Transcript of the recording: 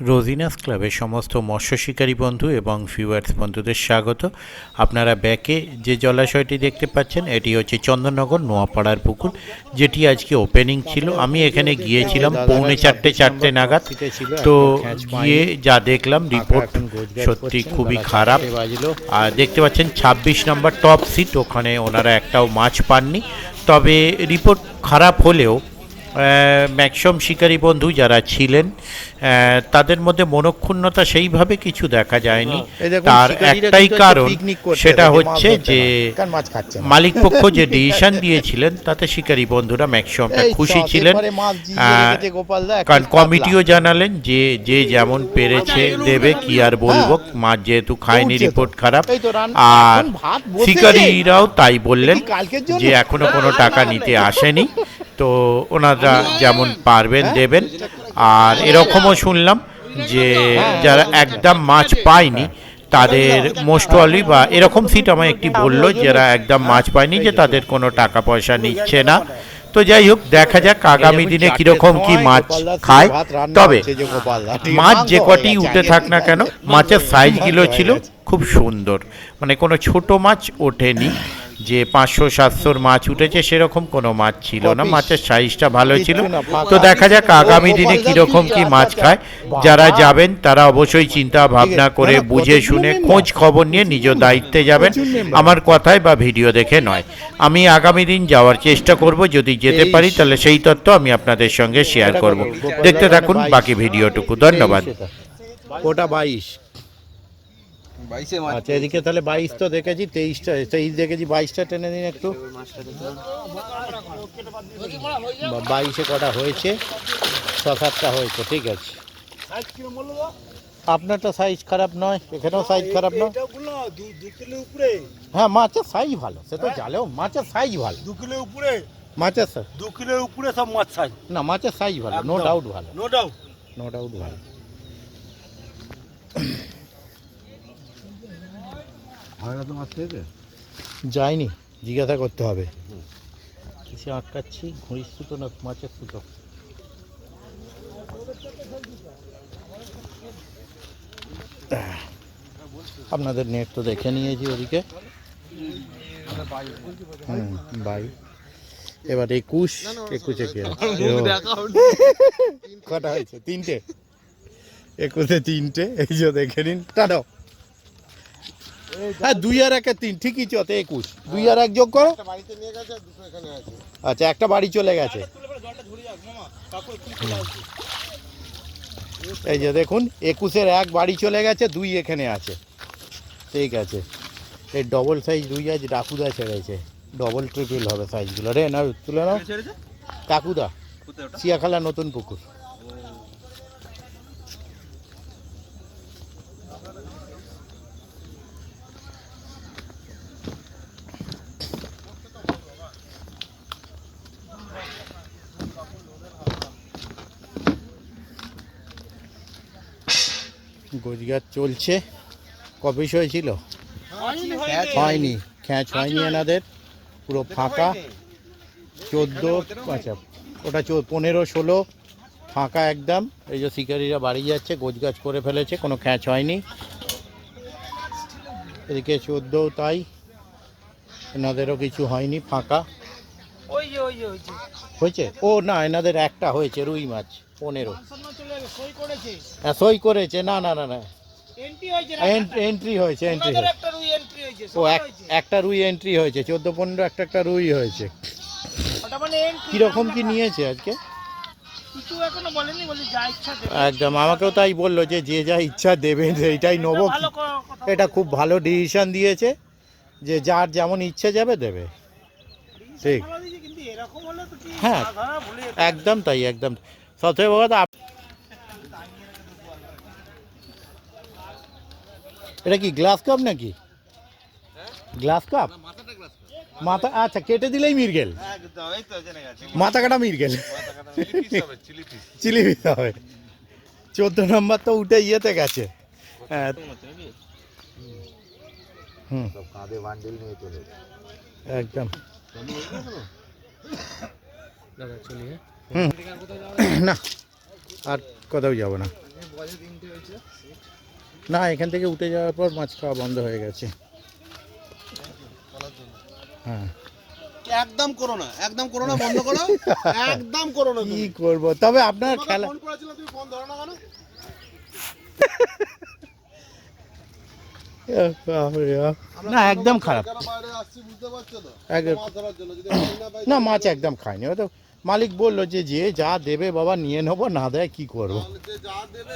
রোজিনাস ক্লাবের সমস্ত মৎস্য শিকারী বন্ধু এবং ভিউয়ার্স বন্ধুদের স্বাগত। আপনারা ব্যাকে যে জলাশয়টি দেখতে পাচ্ছেন এটি হচ্ছে চন্দননগর নোয়াপাড়ার পুকুর, যেটি আজকে ওপেনিং ছিল। আমি এখানে গিয়েছিলাম পৌনে চারটে নাগাদ। তো গিয়ে যা দেখলাম রিপোর্ট সত্যি খুবই খারাপ। আর দেখতে পাচ্ছেন ২৬ নম্বর টপ সিট, ওখানে ওনারা একটাও মাছ পাননি। তবে রিপোর্ট খারাপ হলেও ম্যাক্সিমাম শিকারী বন্ধু যারা ছিলেন তাদের মধ্যে মনক্ষুণ্ণতা সেইভাবে কিছু দেখা যায়নি। তার একটাই কারণ, সেটা হচ্ছে যে মালিক পক্ষ যে ডিসিশন দিয়েছিলেন তাতে শিকারী বন্ধুরা ম্যাক্সিমামটা খুশি ছিলেন। কারণ কমিটিও জানালেন যে যে যেমন পেরেছে দেবে, কি আর বলবো, মাছ যেহেতু খায়নি রিপোর্ট খারাপ। আর শিকারীরাও তাই বললেন যে এখনো কোনো টাকা নিতে আসেনি, তো ওনারা যেমন পারবেন দেবেন। আর এরকমও শুনলাম যে যারা একদম মাছ পায়নি তাদের মোস্টলি বা এরকম সিট আমায় একটি বললো, যারা একদম মাছ পায়নি যে তাদের কোনো টাকা পয়সা নিচ্ছে না। তো যাই হোক, দেখা যাক আগামী দিনে কিরকম কি মাছ খায়। তবে মাছ যে কটি উঠে থাক না কেন, মাছের সাইজগুলো ছিল খুব সুন্দর, মানে কোনো ছোট মাছ ওঠেনি। যে ৫০০-৭০০ মাছ উঠেছে সেরকম কোনো মাছ ছিল না, মাছের সাইজটা ভালো ছিল। তো দেখা যাক আগামী দিনে কীরকম কি মাছ খায়। যারা যাবেন তারা অবশ্যই চিন্তা ভাবনা করে বুঝে শুনে খোঁজ খবর নিয়ে নিজ দায়িত্বে যাবেন, আমার কথায় বা ভিডিও দেখে নয়। আমি আগামী দিন যাওয়ার চেষ্টা করব, যদি যেতে পারি তাহলে সেই তথ্য আমি আপনাদের সঙ্গে শেয়ার করব। দেখতে থাকুন বাকি ভিডিওটুকু। ধন্যবাদ। ওটা ২২। আচ্ছা, এদিকে তাহলে ২২ তো দেখেছি, ২৩ দেখেছি, ২২টা টেনে দিন একটু। ২২-এ কটা হয়েছে? ৬-৭টা হয়েছে, ঠিক আছে। আপনারটা সাইজ খারাপ নয়, এখানেও সাইজ খারাপ নয়। হ্যাঁ, মাছের সাইজ ভালো, সে তো জালেও মাছের সাইজ ভালো। 2 কিলোর উপরে মাছের 2 কিলোর উপরে সব মাছ সাইজ। না, মাছের সাইজ ভালো, নো ডাউট ভালো, নো ডাউট ভালো। যায়নি, জিজ্ঞাসা করতে হবে। কিসে আটকাচ্ছি? ঘড়ির সুতো না মাছের সুতো? আপনাদের নেট তো দেখে নিয়েছি ওদিকে। বাই এবার ২১-এ কি কটা হয়েছে? ৩টে। ২১-এ 3টে, এই যে দেখে নিন। টানো। হ্যাঁ, ২ আর ১-এ ৩, ঠিকই চতে ২১। ২ আর ১ যোগ করো। আচ্ছা, একটা বাড়ি চলে গেছে। এই যে দেখুন, ২১-এর ১ বাড়ি চলে গেছে, ২ এখানে আছে, ঠিক আছে। এই ডবল সাইজ রুই আজ ডাকুদা ছেড়েছে, ডবল ট্রিপল হবে সাইজগুলো। রে না, তুলে নাও। কাকুদা, সিয়াখালা নতুন পুকুর। গোজগাছ চলছে। কপিস হয়েছিল? হয়নি, খ্যাঁচ হয়নি এনাদের, পুরো ফাঁকা। 14, আচ্ছা ওটা 15-16 ফাঁকা একদম। এই যে শিকারীরা বাড়ি যাচ্ছে, গোজগাছ করে ফেলেছে, কোনো খ্যাঁচ হয়নি। এদিকে 14 তাই, এনাদেরও কিছু হয়নি, ফাঁকা হয়েছে। ও না, এনাদের একটা হয়েছে রুই মাছ, 15। হ্যাঁ, সই করেছে। না না না না, এন্ট্রি হয়েছে, এন্ট্রি হয়েছে। ও একটা রুই এন্ট্রি হয়েছে, 14-15 একটা রুই হয়েছে। কিরকম কি নিয়েছে আজকে একদম আমাকেও তাই বললো যে যে যা ইচ্ছা দেবে এইটাই নেবো। এটা খুব ভালো ডিসিশন দিয়েছে যে যার যেমন ইচ্ছে যাবে দেবে, ঠিক। হ্যাঁ, একদম তাই, একদম। সবথেকে বড় কথা, এটা কি গ্লাস কাপ নাকি? গ্লাস কাপ মাথা, আচ্ছা কেটে দিলেই মিরগেল, মাথা কাটা মিরগেল, চিলি পিস হবে। 14 নম্বর তো উঠে ইয়েতে গেছে। হ্যাঁ, একদম। না, আর কোথাও যাবো না। না, এখান থেকে উঠে যাওয়ার পর মাছ খাওয়া বন্ধ হয়ে গেছে। হ্যাঁ, একদম করো না, বন্ধ করো, একদম করো না। কি করবো, তবে আপনার খেলা ফোন করেছিল, তুমি ফোন ধরো না কেন? না, একদম খারাপ। কেন বাইরে আসছি বুঝতে পারছো তো? একদম- মাছ ধরার জন্য, যদি মাছ না পাই না, মাছ একদম খায়নি। ও তো মালিক বললো যে যে যা দেবে বাবা নিয়ে নেবো, না দেয় কি করবো। তাহলে যে যা দেবে